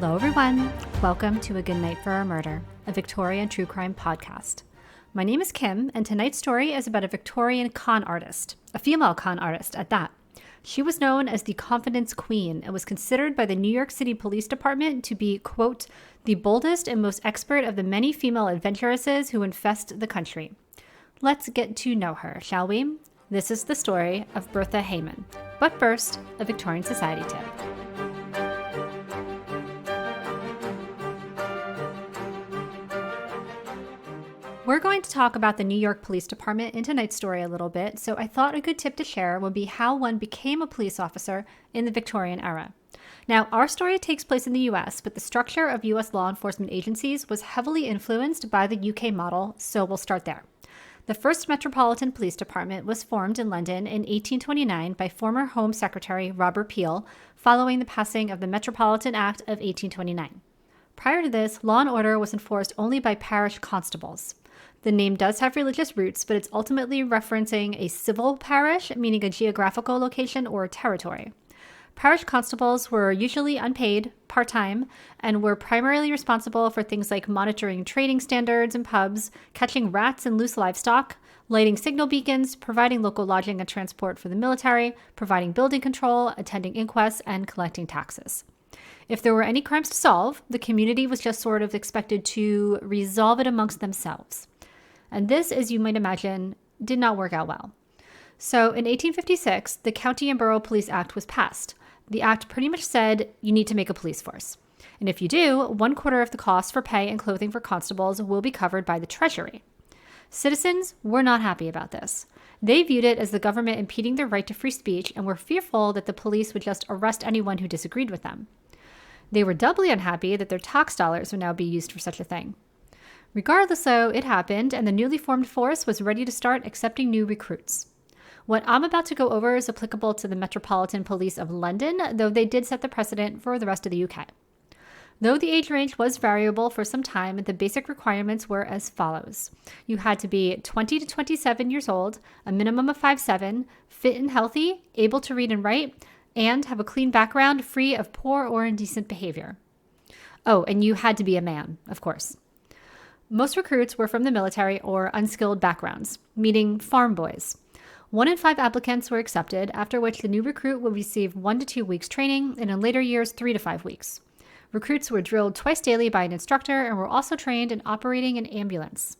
Hello everyone, welcome to A Good Night for a Murder, a Victorian true crime podcast. My name is Kim, and tonight's story is about a Victorian con artist, a female con artist at that. She was known as the Confidence Queen and was considered by the New York City Police Department to be, quote, the boldest and most expert of the many female adventuresses who infest the country. Let's get to know her, shall we? This is the story of Bertha Heyman. But first, a Victorian Society tip. We're going to talk about the New York Police Department in tonight's story a little bit, so I thought a good tip to share would be how one became a police officer in the Victorian era. Now, our story takes place in the US, but the structure of US law enforcement agencies was heavily influenced by the UK model, so we'll start there. The first Metropolitan Police Department was formed in London in 1829 by former Home Secretary Robert Peel, following the passing of the Metropolitan Act of 1829. Prior to this, law and order was enforced only by parish constables. The name does have religious roots, but it's ultimately referencing a civil parish, meaning a geographical location or territory. Parish constables were usually unpaid, part-time, and were primarily responsible for things like monitoring trading standards in pubs, catching rats and loose livestock, lighting signal beacons, providing local lodging and transport for the military, providing building control, attending inquests, and collecting taxes. If there were any crimes to solve, the community was just sort of expected to resolve it amongst themselves. And this, as you might imagine, did not work out well. So in 1856, the County and Borough Police Act was passed. The act pretty much said you need to make a police force. And if you do, 1/4 of the cost for pay and clothing for constables will be covered by the Treasury. Citizens were not happy about this. They viewed it as the government impeding their right to free speech and were fearful that the police would just arrest anyone who disagreed with them. They were doubly unhappy that their tax dollars would now be used for such a thing. Regardless, though, it happened, and the newly formed force was ready to start accepting new recruits. What I'm about to go over is applicable to the Metropolitan Police of London, though they did set the precedent for the rest of the UK. Though the age range was variable for some time, the basic requirements were as follows. You had to be 20 to 27 years old, a minimum of 5'7", fit and healthy, able to read and write, and have a clean background free of poor or indecent behavior. Oh, and you had to be a man, of course. Most recruits were from the military or unskilled backgrounds, meaning farm boys. 1 in 5 applicants were accepted, after which the new recruit would receive 1 to 2 weeks training, and in later years, 3 to 5 weeks. Recruits were drilled twice daily by an instructor and were also trained in operating an ambulance.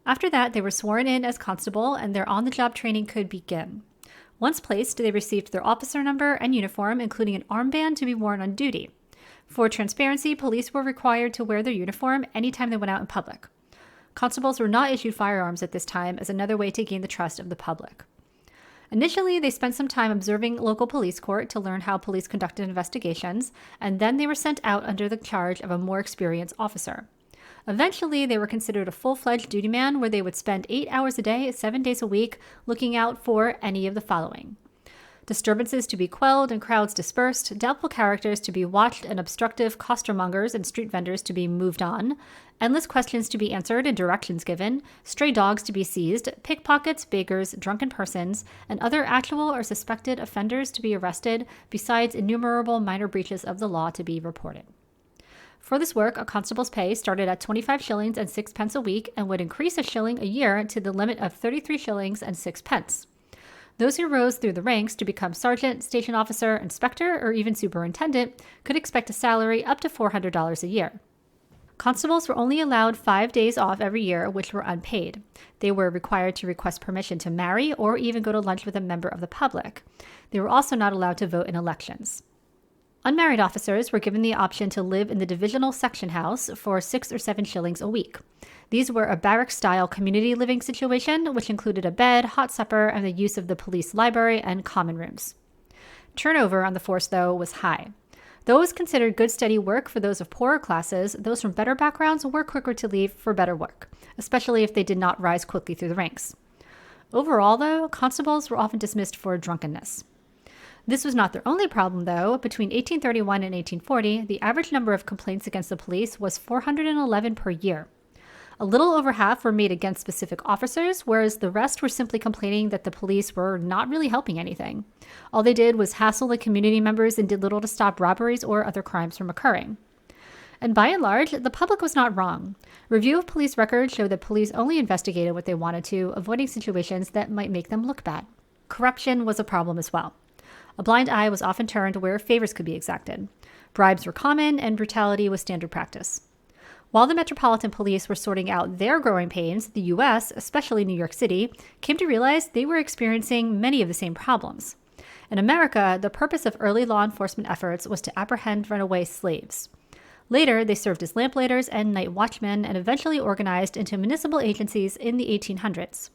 After that, they were sworn in as constable, and their on-the-job training could begin. Once placed, they received their officer number and uniform, including an armband to be worn on duty. For transparency, police were required to wear their uniform anytime they went out in public. Constables were not issued firearms at this time as another way to gain the trust of the public. Initially, they spent some time observing local police court to learn how police conducted investigations, and then they were sent out under the charge of a more experienced officer. Eventually, they were considered a full-fledged duty man where they would spend 8 hours a day, 7 days a week, looking out for any of the following: disturbances to be quelled and crowds dispersed, doubtful characters to be watched and obstructive costermongers and street vendors to be moved on, endless questions to be answered and directions given, stray dogs to be seized, pickpockets, beggars, drunken persons, and other actual or suspected offenders to be arrested, besides innumerable minor breaches of the law to be reported. For this work, a constable's pay started at 25 shillings and 6 pence a week and would increase a shilling a year to the limit of 33 shillings and 6 pence. Those who rose through the ranks to become sergeant, station officer, inspector, or even superintendent could expect a salary up to $400 a year. Constables were only allowed 5 days off every year, which were unpaid. They were required to request permission to marry or even go to lunch with a member of the public. They were also not allowed to vote in elections. Unmarried officers were given the option to live in the divisional section house for 6 or 7 shillings a week. These were a barrack-style community living situation, which included a bed, hot supper, and the use of the police library and common rooms. Turnover on the force, though, was high. Though it was considered good, steady work for those of poorer classes, those from better backgrounds were quicker to leave for better work, especially if they did not rise quickly through the ranks. Overall, though, constables were often dismissed for drunkenness. This was not their only problem, though. Between 1831 and 1840, the average number of complaints against the police was 411 per year. A little over half were made against specific officers, whereas the rest were simply complaining that the police were not really helping anything. All they did was hassle the community members and did little to stop robberies or other crimes from occurring. And by and large, the public was not wrong. Review of police records showed that police only investigated what they wanted to, avoiding situations that might make them look bad. Corruption was a problem as well. A blind eye was often turned where favors could be exacted. Bribes were common, and brutality was standard practice. While the Metropolitan Police were sorting out their growing pains, the U.S., especially New York City, came to realize they were experiencing many of the same problems. In America, the purpose of early law enforcement efforts was to apprehend runaway slaves. Later, they served as lamplighters and night watchmen and eventually organized into municipal agencies in the 1800s.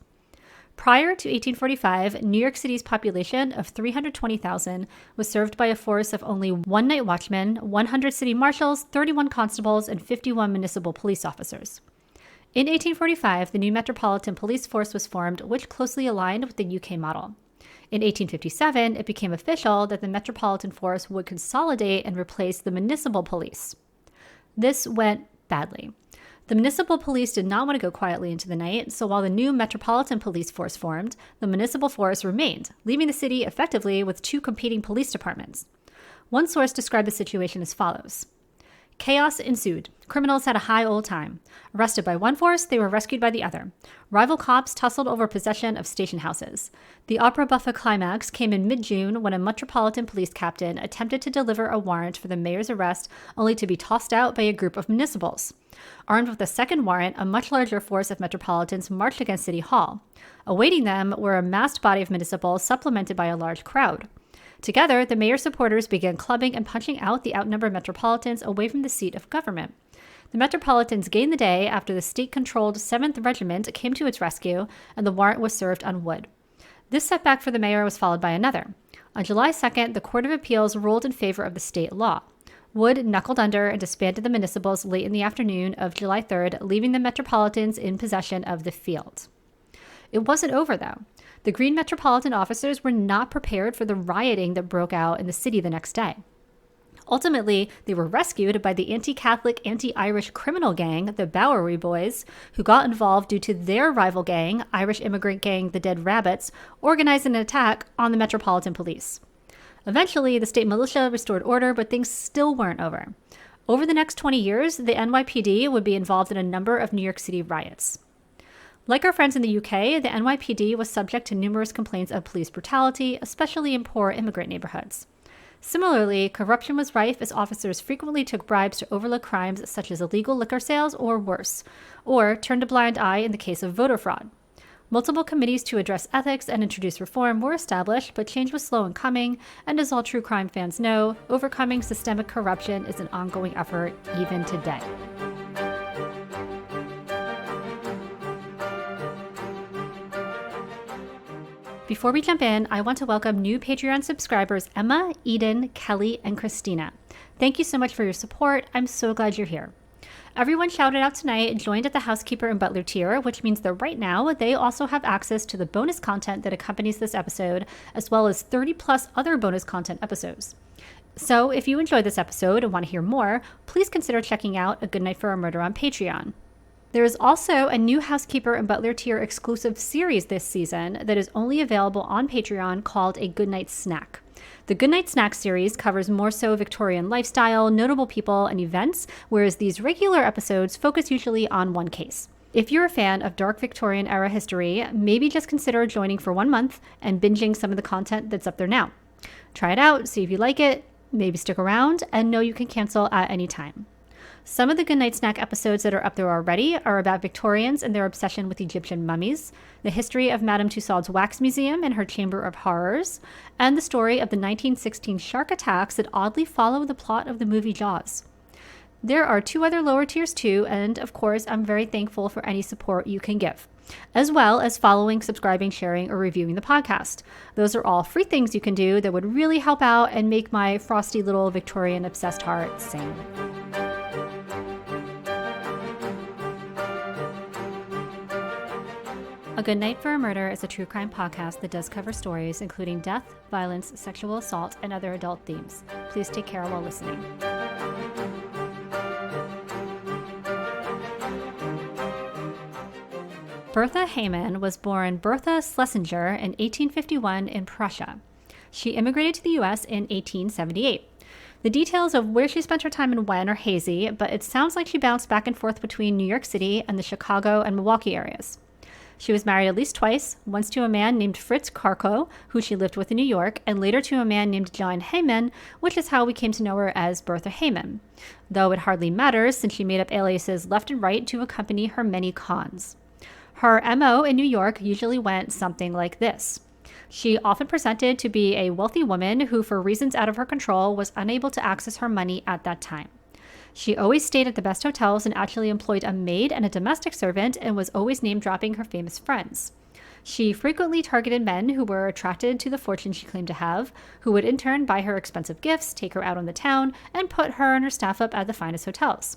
Prior to 1845, New York City's population of 320,000 was served by a force of only 1 night watchman, 100 city marshals, 31 constables, and 51 municipal police officers. In 1845, the new Metropolitan Police Force was formed, which closely aligned with the UK model. In 1857, it became official that the Metropolitan Force would consolidate and replace the municipal police. This went badly. The municipal police did not want to go quietly into the night, so while the new Metropolitan Police Force formed, the municipal force remained, leaving the city effectively with 2 competing police departments. One source described the situation as follows. Chaos ensued. Criminals had a high old time. Arrested by one force, they were rescued by the other. Rival cops tussled over possession of station houses. The opera buffa climax came in mid-June when a Metropolitan Police captain attempted to deliver a warrant for the mayor's arrest, only to be tossed out by a group of municipals. Armed with a second warrant, a much larger force of Metropolitans marched against City Hall. Awaiting them were a massed body of municipals supplemented by a large crowd. Together, the mayor's supporters began clubbing and punching out the outnumbered Metropolitans away from the seat of government. The Metropolitans gained the day after the state-controlled 7th Regiment came to its rescue, and the warrant was served on Wood. This setback for the mayor was followed by another. On July 2nd, the Court of Appeals ruled in favor of the state law. Wood knuckled under and disbanded the municipals late in the afternoon of July 3rd, leaving the Metropolitans in possession of the field. It wasn't over, though. The Green Metropolitan officers were not prepared for the rioting that broke out in the city the next day. Ultimately, they were rescued by the anti-Catholic, anti-Irish criminal gang, the Bowery Boys, who got involved due to their rival gang, Irish immigrant gang the Dead Rabbits, organized an attack on the Metropolitan Police. Eventually, the state militia restored order, but things still weren't over. Over the next 20 years, the NYPD would be involved in a number of New York City riots. Like our friends in the UK, the NYPD was subject to numerous complaints of police brutality, especially in poor immigrant neighborhoods. Similarly, corruption was rife as officers frequently took bribes to overlook crimes such as illegal liquor sales or worse, or turned a blind eye in the case of voter fraud. Multiple committees to address ethics and introduce reform were established, but change was slow in coming, and as all true crime fans know, overcoming systemic corruption is an ongoing effort even today. Before we jump in, I want to welcome new Patreon subscribers Emma, Eden, Kelly, and Christina. Thank you so much for your support. I'm so glad you're here. Everyone shouted out tonight joined at the housekeeper and butler tier, which means that right now they also have access to the bonus content that accompanies this episode, as well as 30 plus other bonus content episodes. So if you enjoyed this episode and want to hear more, please consider checking out A Good Night for a Murder on Patreon. There is also a new housekeeper and butler tier exclusive series this season that is only available on Patreon called A Goodnight Snack. The Goodnight Snack series covers more so Victorian lifestyle, notable people, and events, whereas these regular episodes focus usually on one case. If you're a fan of dark Victorian era history, maybe just consider joining for 1 month and binging some of the content that's up there now. Try it out, see if you like it, maybe stick around, and know you can cancel at any time. Some of the Goodnight Snack episodes that are up there already are about Victorians and their obsession with Egyptian mummies, the history of Madame Tussauds Wax Museum and her Chamber of Horrors, and the story of the 1916 shark attacks that oddly follow the plot of the movie Jaws. There are 2 other lower tiers too, and of course, I'm very thankful for any support you can give, as well as following, subscribing, sharing, or reviewing the podcast. Those are all free things you can do that would really help out and make my frosty little Victorian obsessed heart sing. A Good Night for a Murder is a true crime podcast that does cover stories including death, violence, sexual assault, and other adult themes. Please take care while listening. Bertha Heyman was born Bertha Schlesinger in 1851 in Prussia. She immigrated to the U.S. in 1878. The details of where she spent her time and when are hazy, but it sounds like she bounced back and forth between New York City and the Chicago and Milwaukee areas. She was married at least twice, once to a man named Fritz Karko, who she lived with in New York, and later to a man named John Heyman, which is how we came to know her as Bertha Heyman, though it hardly matters since she made up aliases left and right to accompany her many cons. Her MO in New York usually went something like this. She often presented to be a wealthy woman who, for reasons out of her control, was unable to access her money at that time. She always stayed at the best hotels and actually employed a maid and a domestic servant and was always name-dropping her famous friends. She frequently targeted men who were attracted to the fortune she claimed to have, who would in turn buy her expensive gifts, take her out on the town, and put her and her staff up at the finest hotels.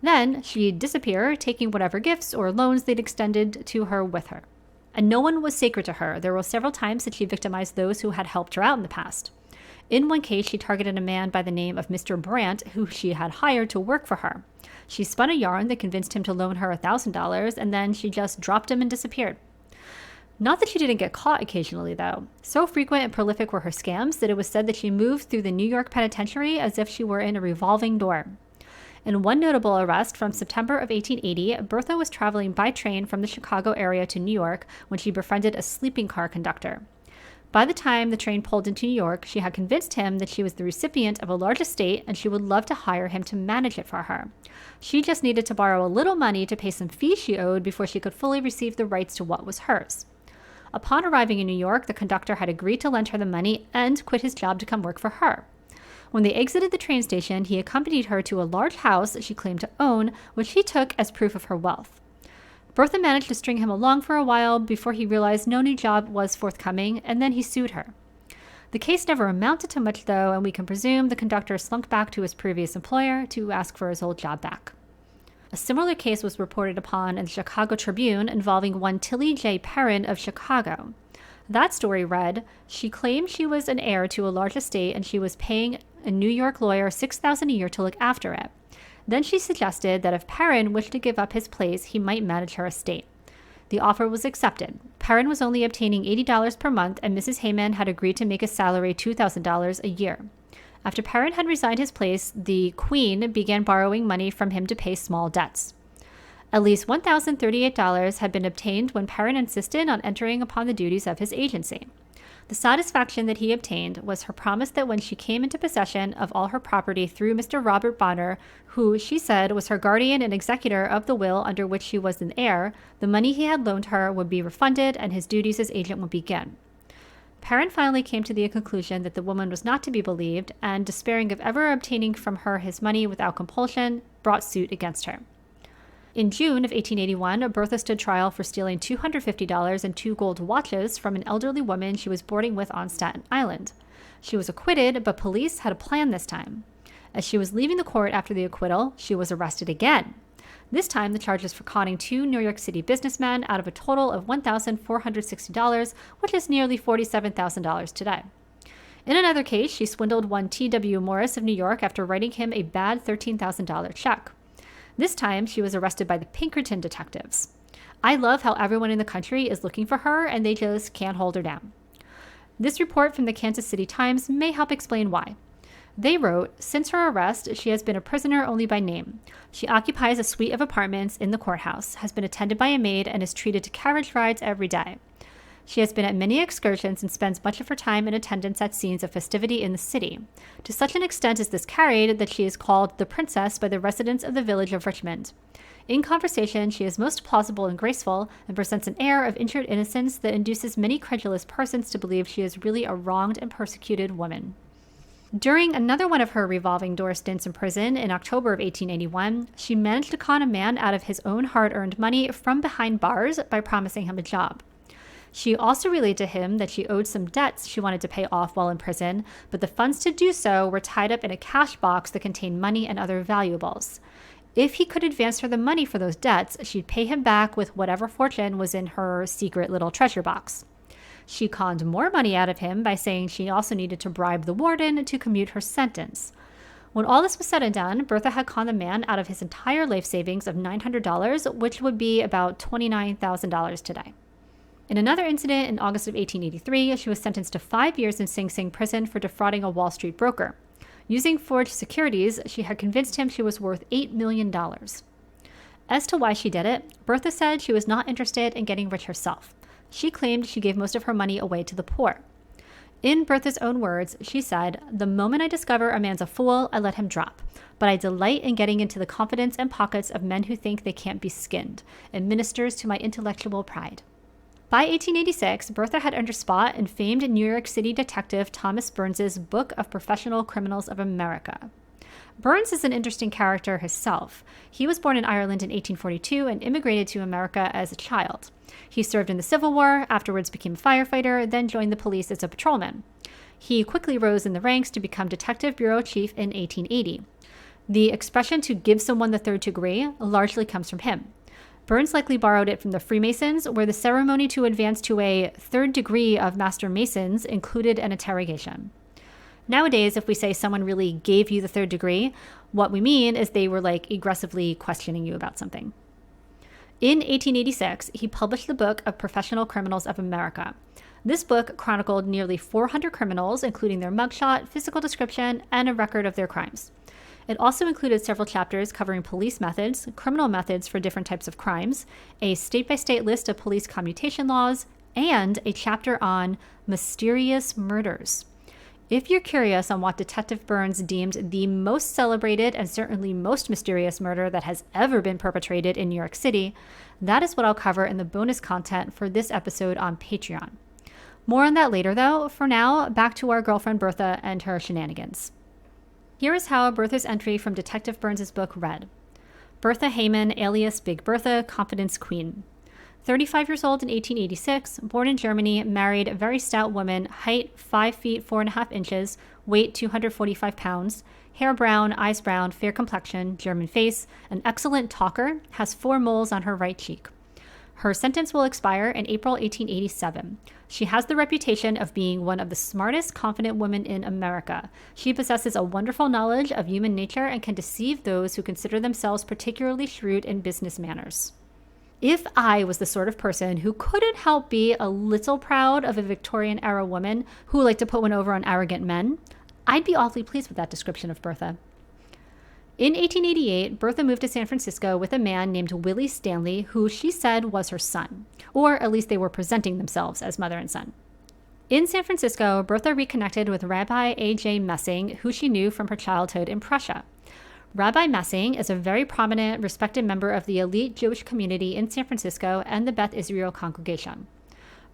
Then she'd disappear, taking whatever gifts or loans they'd extended to her with her. And no one was sacred to her. There were several times that she victimized those who had helped her out in the past. In one case, she targeted a man by the name of Mr. Brandt, who she had hired to work for her. She spun a yarn that convinced him to loan her $1,000, and then she just dropped him and disappeared. Not that she didn't get caught occasionally, though. So frequent and prolific were her scams that it was said that she moved through the New York penitentiary as if she were in a revolving door. In one notable arrest from September of 1880, Bertha was traveling by train from the Chicago area to New York when she befriended a sleeping car conductor. By the time the train pulled into New York, she had convinced him that she was the recipient of a large estate and she would love to hire him to manage it for her. She just needed to borrow a little money to pay some fees she owed before she could fully receive the rights to what was hers. Upon arriving in New York, the conductor had agreed to lend her the money and quit his job to come work for her. When they exited the train station, he accompanied her to a large house that she claimed to own, which he took as proof of her wealth. Bertha managed to string him along for a while before he realized no new job was forthcoming, and then he sued her. The case never amounted to much, though, and we can presume the conductor slunk back to his previous employer to ask for his old job back. A similar case was reported upon in the Chicago Tribune involving one Tilly J. Perrin of Chicago. That story read, she claimed she was an heir to a large estate and she was paying a New York lawyer $6,000 a year to look after it. Then she suggested that if Perrin wished to give up his place, he might manage her estate. The offer was accepted. Perrin was only obtaining $80 per month, and Mrs. Heyman had agreed to make his salary $2,000 a year. After Perrin had resigned his place, the Queen began borrowing money from him to pay small debts. At least $1,038 had been obtained when Perrin insisted on entering upon the duties of his agency. The satisfaction that he obtained was her promise that when she came into possession of all her property through Mr. Robert Bonner, who she said was her guardian and executor of the will under which she was an heir, the money he had loaned her would be refunded and his duties as agent would begin. Perrin finally came to the conclusion that the woman was not to be believed, and despairing of ever obtaining from her his money without compulsion, brought suit against her. In June of 1881, Bertha stood trial for stealing $250 and 2 gold watches from an elderly woman she was boarding with on Staten Island. She was acquitted, but police had a plan this time. As she was leaving the court after the acquittal, she was arrested again. This time, the charges for conning 2 New York City businessmen out of a total of $1,460, which is nearly $47,000 today. In another case, she swindled one T.W. Morris of New York after writing him a bad $13,000 check. This time, she was arrested by the Pinkerton detectives. I love how everyone in the country is looking for her and they just can't hold her down. This report from the Kansas City Times may help explain why. They wrote, since her arrest, she has been a prisoner only by name. She occupies a suite of apartments in the courthouse, has been attended by a maid, and is treated to carriage rides every day. She has been at many excursions and spends much of her time in attendance at scenes of festivity in the city. To such an extent is this carried that she is called the Princess by the residents of the village of Richmond. In conversation, she is most plausible and graceful, and presents an air of injured innocence that induces many credulous persons to believe she is really a wronged and persecuted woman. During another one of her revolving door stints in prison in October of 1881, she managed to con a man out of his own hard-earned money from behind bars by promising him a job. She also relayed to him that she owed some debts she wanted to pay off while in prison, but the funds to do so were tied up in a cash box that contained money and other valuables. If he could advance her the money for those debts, she'd pay him back with whatever fortune was in her secret little treasure box. She conned more money out of him by saying she also needed to bribe the warden to commute her sentence. When all this was said and done, Bertha had conned the man out of his entire life savings of $900, which would be about $29,000 today. In another incident in August of 1883, she was sentenced to 5 years in Sing Sing prison for defrauding a Wall Street broker. Using forged securities, she had convinced him she was worth $8 million. As to why she did it, Bertha said she was not interested in getting rich herself. She claimed she gave most of her money away to the poor. In Bertha's own words, she said, "The moment I discover a man's a fool, I let him drop. But I delight in getting into the confidence and pockets of men who think they can't be skinned. It ministers to my intellectual pride." By 1886, Bertha had earned a spot in famed New York City detective Thomas Burns's Book of Professional Criminals of America. Burns is an interesting character himself. He was born in Ireland in 1842 and immigrated to America as a child. He served in the Civil War, afterwards became a firefighter, then joined the police as a patrolman. He quickly rose in the ranks to become Detective Bureau Chief in 1880. The expression to give someone the third degree largely comes from him. Burns likely borrowed it from the Freemasons, where the ceremony to advance to a third degree of Master Masons included an interrogation. Nowadays, if we say someone really gave you the third degree, what we mean is they were aggressively questioning you about something. In 1886, he published the Book of Professional Criminals of America. This book chronicled nearly 400 criminals, including their mugshot, physical description, and a record of their crimes. It also included several chapters covering police methods, criminal methods for different types of crimes, a state-by-state list of police commutation laws, and a chapter on mysterious murders. If you're curious on what Detective Burns deemed the most celebrated and certainly most mysterious murder that has ever been perpetrated in New York City, that is what I'll cover in the bonus content for this episode on Patreon. More on that later, though. For now, back to our girlfriend Bertha and her shenanigans. Here is how Bertha's entry from Detective Burns's book read. Bertha Heyman, alias Big Bertha, Confidence Queen. 35 years old in 1886, born in Germany, married, a very stout woman, height 5 feet 4.5 inches, weight 245 pounds, hair brown, eyes brown, fair complexion, German face, an excellent talker, has 4 moles on her right cheek. Her sentence will expire in April 1887. She has the reputation of being one of the smartest, confident women in America. She possesses a wonderful knowledge of human nature and can deceive those who consider themselves particularly shrewd in business manners. If I was the sort of person who couldn't help be a little proud of a Victorian-era woman who liked to put one over on arrogant men, I'd be awfully pleased with that description of Bertha. In 1888, Bertha moved to San Francisco with a man named Willie Stanley, who she said was her son, or at least they were presenting themselves as mother and son. In San Francisco, Bertha reconnected with Rabbi A.J. Messing, who she knew from her childhood in Prussia. Rabbi Messing is a very prominent, respected member of the elite Jewish community in San Francisco and the Beth Israel congregation.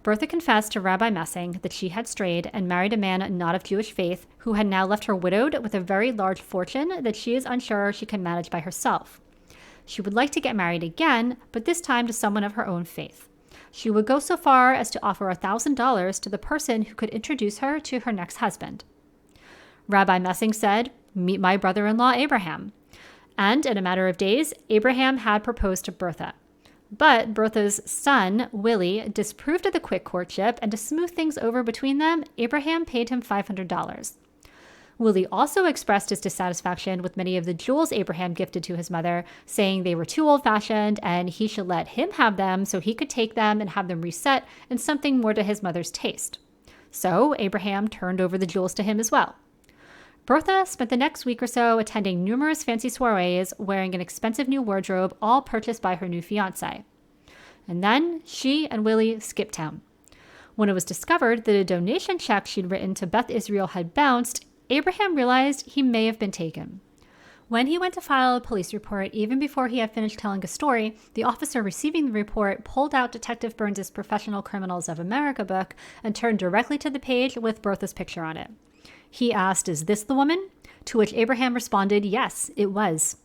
Bertha confessed to Rabbi Messing that she had strayed and married a man not of Jewish faith who had now left her widowed with a very large fortune that she is unsure she can manage by herself. She would like to get married again, but this time to someone of her own faith. She would go so far as to offer $1,000 to the person who could introduce her to her next husband. Rabbi Messing said, "Meet my brother-in-law Abraham." And in a matter of days, Abraham had proposed to Bertha. But Bertha's son, Willie, disapproved of the quick courtship, and to smooth things over between them, Abraham paid him $500. Willie also expressed his dissatisfaction with many of the jewels Abraham gifted to his mother, saying they were too old-fashioned and he should let him have them so he could take them and have them reset in something more to his mother's taste. So Abraham turned over the jewels to him as well. Bertha spent the next week or so attending numerous fancy soirees, wearing an expensive new wardrobe, all purchased by her new fiancé. And then she and Willie skipped town. When it was discovered that a donation check she'd written to Beth Israel had bounced, Abraham realized he may have been taken. When he went to file a police report, even before he had finished telling a story, the officer receiving the report pulled out Detective Burns's Professional Criminals of America book and turned directly to the page with Bertha's picture on it. He asked, "Is this the woman?" To which Abraham responded, yes, it was.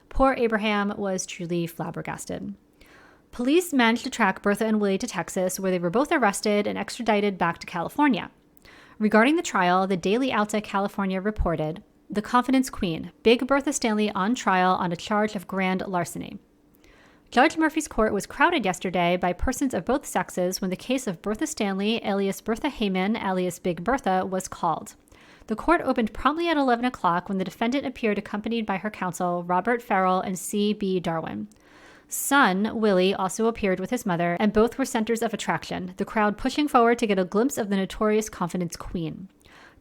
Poor Abraham was truly flabbergasted. Police managed to track Bertha and Willie to Texas, where they were both arrested and extradited back to California. Regarding the trial, the Daily Alta California reported, "The Confidence Queen, Big Bertha Stanley on trial on a charge of grand larceny." Judge Murphy's court was crowded yesterday by persons of both sexes when the case of Bertha Stanley, alias Bertha Heyman, alias Big Bertha, was called. The court opened promptly at 11 o'clock when the defendant appeared accompanied by her counsel, Robert Farrell and C.B. Darwin. Son, Willie, also appeared with his mother, and both were centers of attraction, the crowd pushing forward to get a glimpse of the notorious Confidence Queen.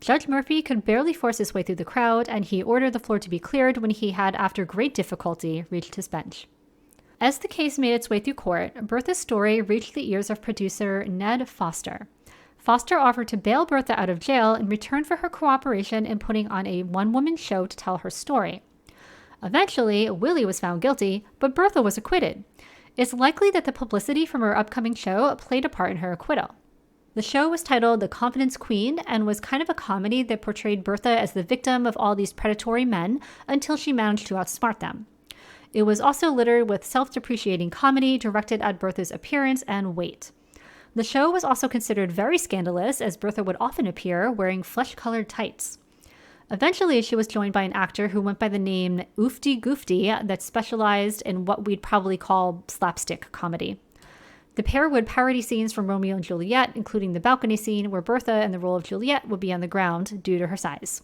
Judge Murphy could barely force his way through the crowd, and he ordered the floor to be cleared when he had, after great difficulty, reached his bench. As the case made its way through court, Bertha's story reached the ears of producer Ned Foster. Foster offered to bail Bertha out of jail in return for her cooperation in putting on a one-woman show to tell her story. Eventually, Willie was found guilty, but Bertha was acquitted. It's likely that the publicity from her upcoming show played a part in her acquittal. The show was titled The Confidence Queen and was kind of a comedy that portrayed Bertha as the victim of all these predatory men until she managed to outsmart them. It was also littered with self-depreciating comedy directed at Bertha's appearance and weight. The show was also considered very scandalous, as Bertha would often appear wearing flesh-colored tights. Eventually, she was joined by an actor who went by the name Oofty Goofty that specialized in what we'd probably call slapstick comedy. The pair would parody scenes from Romeo and Juliet, including the balcony scene where Bertha in the role of Juliet would be on the ground due to her size.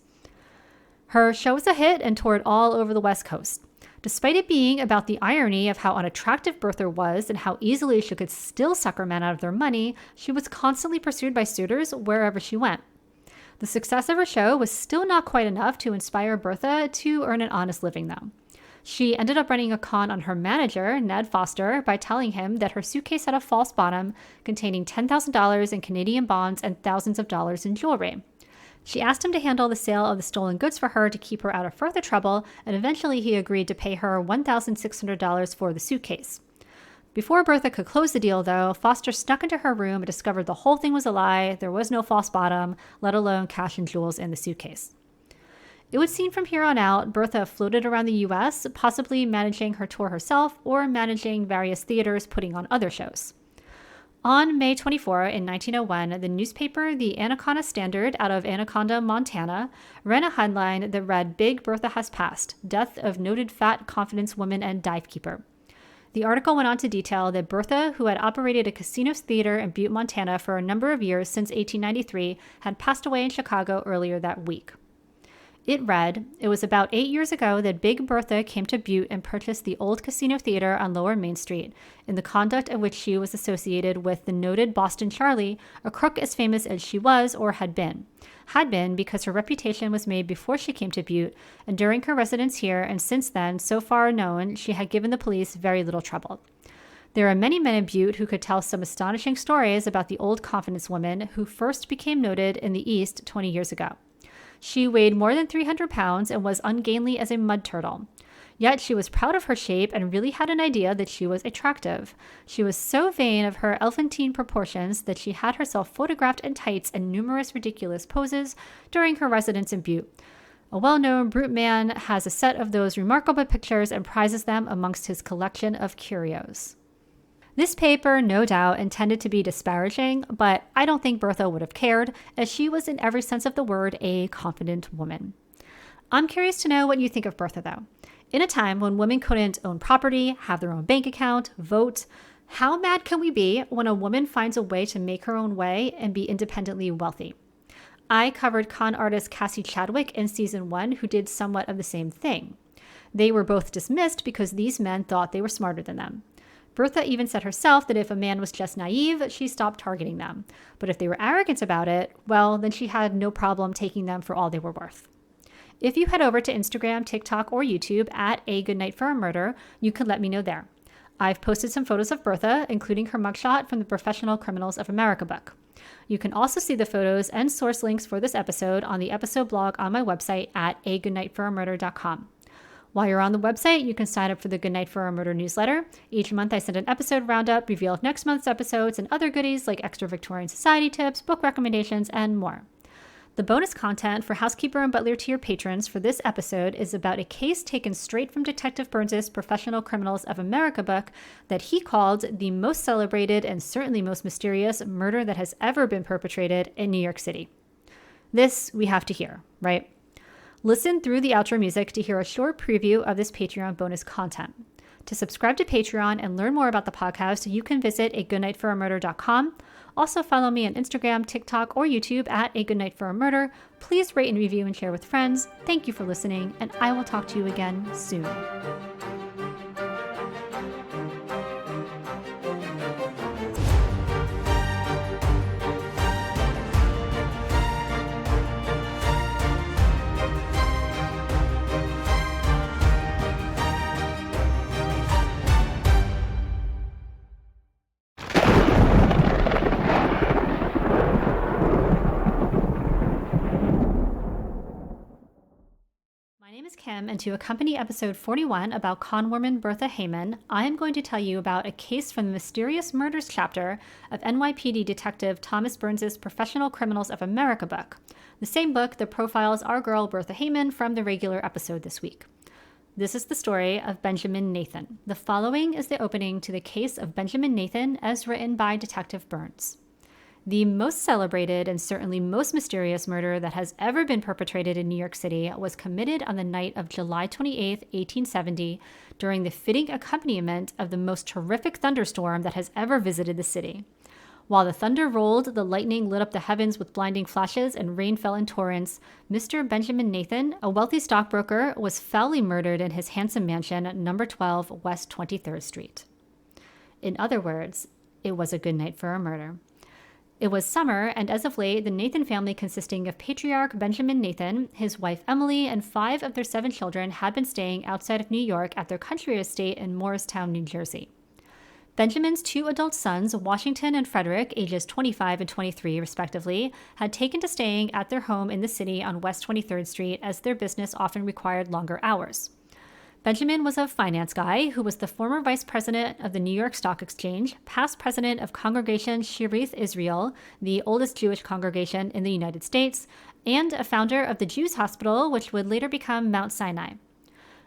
Her show was a hit and toured all over the West Coast. Despite it being about the irony of how unattractive Bertha was and how easily she could still sucker men out of their money, she was constantly pursued by suitors wherever she went. The success of her show was still not quite enough to inspire Bertha to earn an honest living, though. She ended up running a con on her manager, Ned Foster, by telling him that her suitcase had a false bottom containing $10,000 in Canadian bonds and thousands of dollars in jewelry. She asked him to handle the sale of the stolen goods for her to keep her out of further trouble, and eventually he agreed to pay her $1,600 for the suitcase. Before Bertha could close the deal, though, Foster snuck into her room and discovered the whole thing was a lie. There was no false bottom, let alone cash and jewels in the suitcase. It would seem from here on out, Bertha floated around the U.S., possibly managing her tour herself or managing various theaters putting on other shows. On May 24, in 1901, the newspaper The Anaconda Standard out of Anaconda, Montana, ran a headline that read, "Big Bertha has passed. Death of noted fat confidence woman and divekeeper." The article went on to detail that Bertha, who had operated a casino theater in Butte, Montana for a number of years since 1893, had passed away in Chicago earlier that week. It read, "It was about 8 years ago that Big Bertha came to Butte and purchased the old casino theater on Lower Main Street, in the conduct of which she was associated with the noted Boston Charlie, a crook as famous as she was or had been. Had been because her reputation was made before she came to Butte, and during her residence here, and since then, so far known, she had given the police very little trouble. There are many men in Butte who could tell some astonishing stories about the old confidence woman who first became noted in the East 20 years ago. She weighed more than 300 pounds and was ungainly as a mud turtle. Yet she was proud of her shape and really had an idea that she was attractive. She was so vain of her elephantine proportions that she had herself photographed in tights and numerous ridiculous poses during her residence in Butte. A well-known brute man has a set of those remarkable pictures and prizes them amongst his collection of curios." This paper, no doubt, intended to be disparaging, but I don't think Bertha would have cared, as she was in every sense of the word a confident woman. I'm curious to know what you think of Bertha, though. In a time when women couldn't own property, have their own bank account, vote, how mad can we be when a woman finds a way to make her own way and be independently wealthy? I covered con artist Cassie Chadwick in season 1, who did somewhat of the same thing. They were both dismissed because these men thought they were smarter than them. Bertha even said herself that if a man was just naive, she stopped targeting them. But if they were arrogant about it, well, then she had no problem taking them for all they were worth. If you head over to Instagram, TikTok, or YouTube at A Good Night for a Murder, you can let me know there. I've posted some photos of Bertha, including her mugshot from the Professional Criminals of America book. You can also see the photos and source links for this episode on the episode blog on my website at agoodnightforamurder.com. While you're on the website, you can sign up for the Good Night for a Murder newsletter. Each month I send an episode roundup, reveal of next month's episodes, and other goodies like extra Victorian Society tips, book recommendations, and more. The bonus content for Housekeeper and Butler tier patrons for this episode is about a case taken straight from Detective Burns' Professional Criminals of America book that he called the most celebrated and certainly most mysterious murder that has ever been perpetrated in New York City. This we have to hear, right? Listen through the outro music to hear a short preview of this Patreon bonus content. To subscribe to Patreon and learn more about the podcast, you can visit agoodnightforamurder.com. Also follow me on Instagram, TikTok, or YouTube at A Good Night for a Murder. Please rate and review and share with friends. Thank you for listening, and I will talk to you again soon. Sam, and to accompany episode 41 about conwoman Bertha Heyman, I am going to tell you about a case from the Mysterious Murders chapter of NYPD Detective Thomas Burns' Professional Criminals of America book, the same book that profiles our girl Bertha Heyman from the regular episode this week. This is the story of Benjamin Nathan. The following is the opening to the case of Benjamin Nathan as written by Detective Burns. The most celebrated and certainly most mysterious murder that has ever been perpetrated in New York City was committed on the night of July 28, 1870, during the fitting accompaniment of the most terrific thunderstorm that has ever visited the city. While the thunder rolled, the lightning lit up the heavens with blinding flashes, and rain fell in torrents, Mr. Benjamin Nathan, a wealthy stockbroker, was foully murdered in his handsome mansion at number 12 West 23rd Street. In other words, it was a good night for a murder. It was summer, and as of late, the Nathan family, consisting of patriarch Benjamin Nathan, his wife Emily, and 5 of their 7 children, had been staying outside of New York at their country estate in Morristown, New Jersey. Benjamin's 2 adult sons, Washington and Frederick, ages 25 and 23 respectively, had taken to staying at their home in the city on West 23rd Street as their business often required longer hours. Benjamin was a finance guy who was the former vice president of the New York Stock Exchange, past president of Congregation Shearith Israel, the oldest Jewish congregation in the United States, and a founder of the Jews Hospital, which would later become Mount Sinai.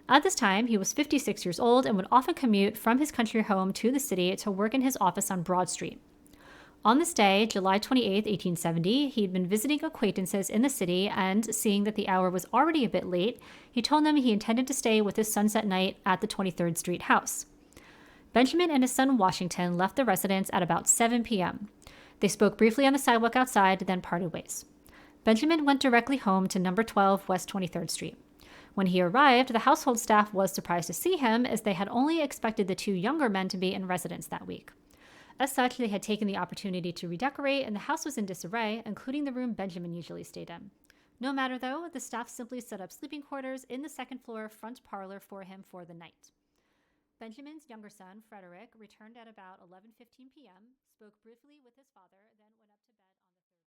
At this time, he was 56 years old and would often commute from his country home to the city to work in his office on Broad Street. On this day, July 28, 1870, he'd been visiting acquaintances in the city, and seeing that the hour was already a bit late, he told them he intended to stay with his sons that night at the 23rd Street house. Benjamin and his son Washington left the residence at about 7 p.m. They spoke briefly on the sidewalk outside, then parted ways. Benjamin went directly home to number 12 West 23rd Street. When he arrived, the household staff was surprised to see him, as they had only expected the 2 younger men to be in residence that week. As such, they had taken the opportunity to redecorate, and the house was in disarray, including the room Benjamin usually stayed in. No matter though, the staff simply set up sleeping quarters in the second floor front parlor for him for the night. Benjamin's younger son, Frederick, returned at about 11:15 p.m., spoke briefly with his father, then went up to bed on the